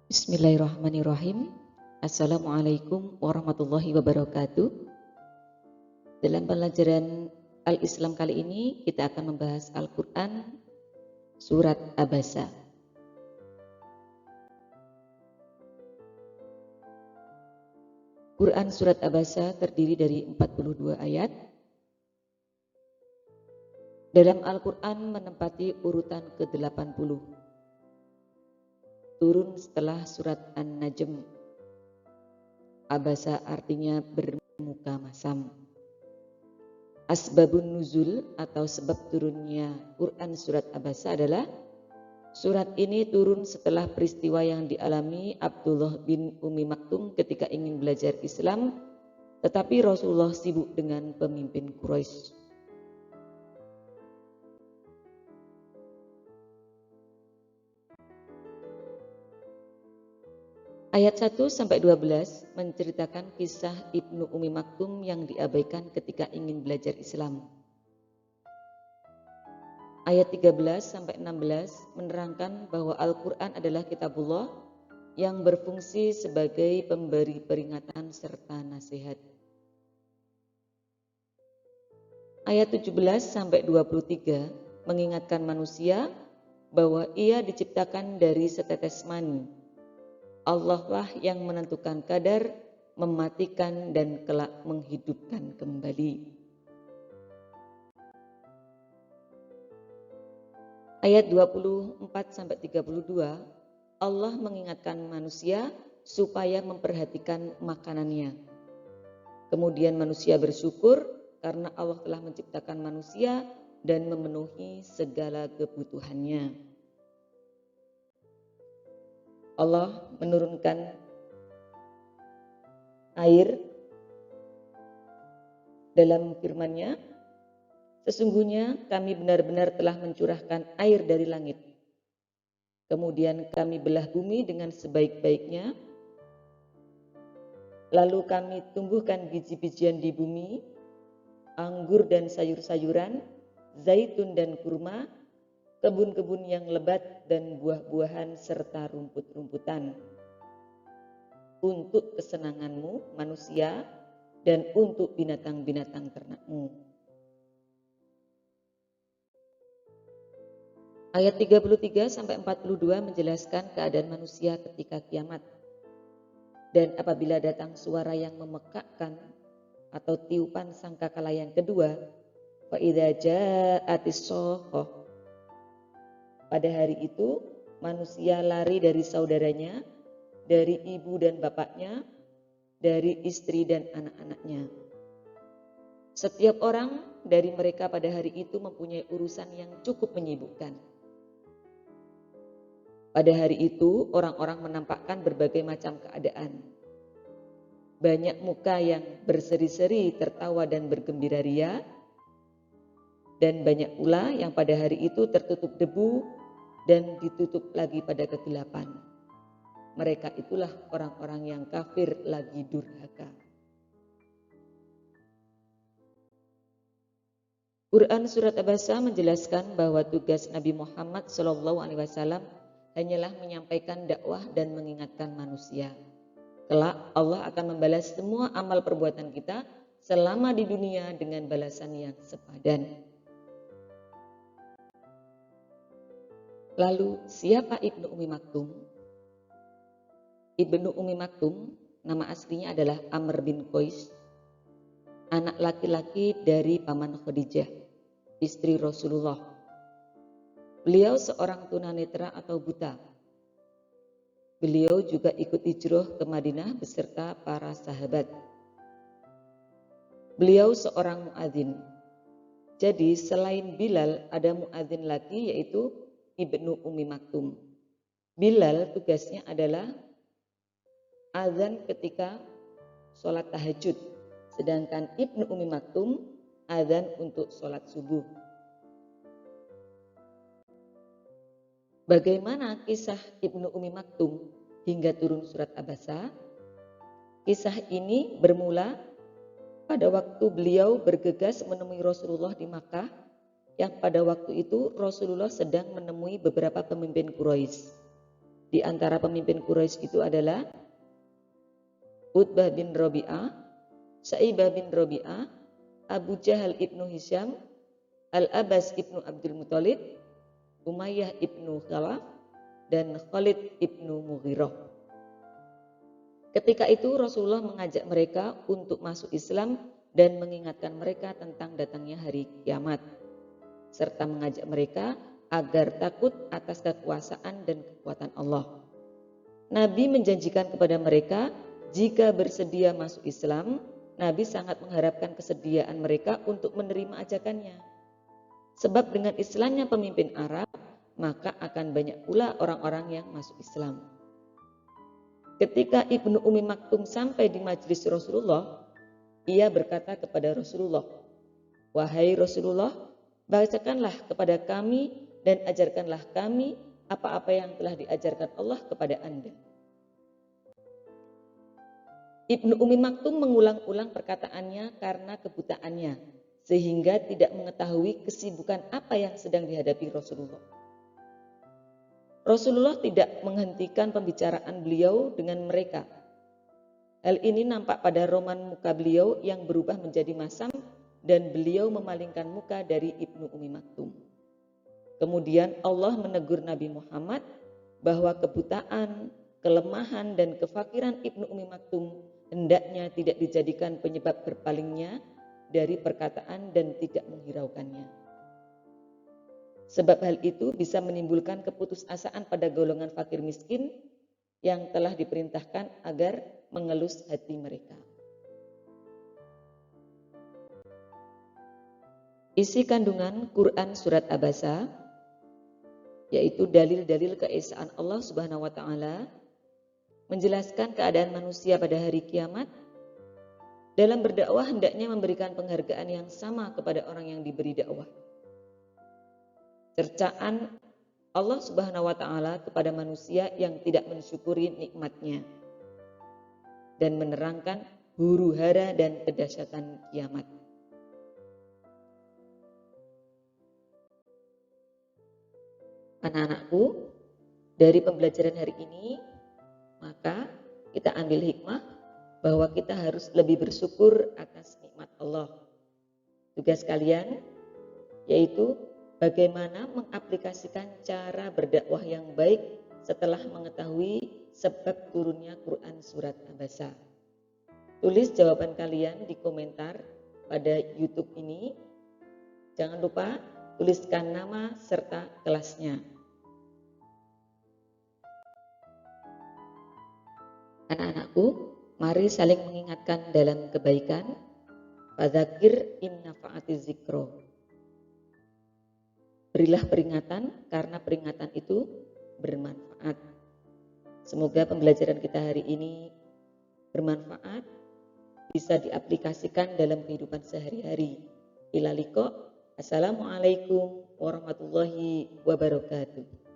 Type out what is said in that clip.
Bismillahirrahmanirrahim. Assalamualaikum warahmatullahi wabarakatuh. Dalam pelajaran Al-Islam kali ini kita akan membahas Al-Quran Surat Abasa. Quran Surat Abasa terdiri dari 42 ayat. Dalam Al-Quran menempati urutan ke-80. Turun setelah surat An-Najm. Abasa artinya bermuka masam. Asbabun nuzul atau sebab turunnya Quran Surat Abasa adalah surat ini turun setelah peristiwa yang dialami Abdullah bin Ummi Maktum ketika ingin belajar Islam, tetapi Rasulullah sibuk dengan pemimpin Quraisy. Ayat 1-12 menceritakan kisah Ibnu Ummi Maktum yang diabaikan ketika ingin belajar Islam. Ayat 13-16 menerangkan bahwa Al-Quran adalah kitabullah yang berfungsi sebagai pemberi peringatan serta nasihat. Ayat 17-23 mengingatkan manusia bahwa ia diciptakan dari setetes mani. Allah lah yang menentukan kadar, mematikan dan kelak menghidupkan kembali. Ayat 24-32 Allah mengingatkan manusia supaya memperhatikan makanannya. Kemudian manusia bersyukur karena Allah telah menciptakan manusia dan memenuhi segala kebutuhannya. Allah menurunkan air dalam firman-Nya, sesungguhnya kami benar-benar telah mencurahkan air dari langit. Kemudian kami belah bumi dengan sebaik-baiknya. Lalu kami tumbuhkan biji-bijian di bumi, anggur dan sayur-sayuran, zaitun dan kurma, kebun-kebun yang lebat dan buah-buahan serta rumput-rumputan. Untuk kesenanganmu manusia dan untuk binatang-binatang ternakmu. Ayat 33-42 menjelaskan keadaan manusia ketika kiamat. Dan apabila datang suara yang memekakkan atau tiupan sangkakala yang kedua, fa idza ja'atis shaqqah. Pada hari itu, manusia lari dari saudaranya, dari ibu dan bapaknya, dari istri dan anak-anaknya. Setiap orang dari mereka pada hari itu mempunyai urusan yang cukup menyibukkan. Pada hari itu, orang-orang menampakkan berbagai macam keadaan. Banyak muka yang berseri-seri, tertawa dan bergembira ria, dan banyak pula yang pada hari itu tertutup debu dan ditutup lagi pada kegelapan. Mereka itulah orang-orang yang kafir lagi durhaka. Quran Surat Abasa menjelaskan bahwa tugas Nabi Muhammad SAW hanyalah menyampaikan dakwah dan mengingatkan manusia. Kelak Allah akan membalas semua amal perbuatan kita selama di dunia dengan balasan yang sepadan. Lalu siapa Ibnu Ummi Maktum? Ibnu Ummi Maktum nama aslinya adalah Amr bin Qais, anak laki-laki dari paman Khadijah, istri Rasulullah. Beliau seorang tunanetra atau buta. Beliau juga ikut hijrah ke Madinah beserta para sahabat. Beliau seorang muadzin. Jadi selain Bilal ada muadzin lagi yaitu Ibnu Ummi Maktum. Bilal tugasnya adalah azan ketika sholat tahajud, sedangkan Ibnu Ummi Maktum azan untuk sholat subuh. Bagaimana kisah Ibnu Ummi Maktum hingga turun surat Abasa? Kisah ini bermula pada waktu beliau bergegas menemui Rasulullah di Makkah, yang pada waktu itu Rasulullah sedang menemui beberapa pemimpin Quraisy. Di antara pemimpin Quraisy itu adalah Utbah bin Rabi'ah, Sa'ibah bin Rabi'ah, Abu Jahal ibnu Hisham, Al-Abbas ibnu Abdul Muthalib, Umayyah ibnu Khalaf, dan Khalid ibnu Mughirah. Ketika itu Rasulullah mengajak mereka untuk masuk Islam dan mengingatkan mereka tentang datangnya hari kiamat, serta mengajak mereka agar takut atas kekuasaan dan kekuatan Allah. Nabi menjanjikan kepada mereka jika bersedia masuk Islam, Nabi sangat mengharapkan kesediaan mereka untuk menerima ajakannya. Sebab dengan Islamnya pemimpin Arab, maka akan banyak pula orang-orang yang masuk Islam. Ketika Ibnu Ummi Maktum sampai di majelis Rasulullah, ia berkata kepada Rasulullah, "Wahai Rasulullah, bacakanlah kepada kami dan ajarkanlah kami apa-apa yang telah diajarkan Allah kepada Anda." Ibnu Ummi Maktum mengulang-ulang perkataannya karena kebutaannya, sehingga tidak mengetahui kesibukan apa yang sedang dihadapi Rasulullah. Rasulullah tidak menghentikan pembicaraan beliau dengan mereka. Hal ini nampak pada roman muka beliau yang berubah menjadi masam dan beliau memalingkan muka dari Ibnu Ummi Maktum. Kemudian Allah menegur Nabi Muhammad bahwa kebutaan, kelemahan, dan kefakiran Ibnu Ummi Maktum hendaknya tidak dijadikan penyebab berpalingnya dari perkataan dan tidak menghiraukannya. Sebab hal itu bisa menimbulkan keputusasaan pada golongan fakir miskin yang telah diperintahkan agar mengelus hati mereka. Isi kandungan Quran Surat Abasa, yaitu dalil-dalil keesaan Allah Subhanahu wa Ta'ala, menjelaskan keadaan manusia pada hari kiamat. Dalam berdakwah hendaknya memberikan penghargaan yang sama kepada orang yang diberi dakwah. Cercaan Allah Subhanahu wa Ta'ala kepada manusia yang tidak mensyukuri nikmatnya, dan menerangkan huru-hara dan kedahsyatan kiamat. Anak-anakku, dari pembelajaran hari ini, maka kita ambil hikmah bahwa kita harus lebih bersyukur atas nikmat Allah. Tugas kalian yaitu bagaimana mengaplikasikan cara berdakwah yang baik setelah mengetahui sebab turunnya Quran Surat Abasa. Tulis jawaban kalian di komentar pada YouTube ini. Jangan lupa tuliskan nama serta kelasnya. Anak-anakku, mari saling mengingatkan dalam kebaikan. Fadzakir in nafa'atiz zikro. Berilah peringatan karena peringatan itu bermanfaat. Semoga pembelajaran kita hari ini bermanfaat, bisa diaplikasikan dalam kehidupan sehari-hari. Ila liqa. Assalamualaikum warahmatullahi wabarakatuh.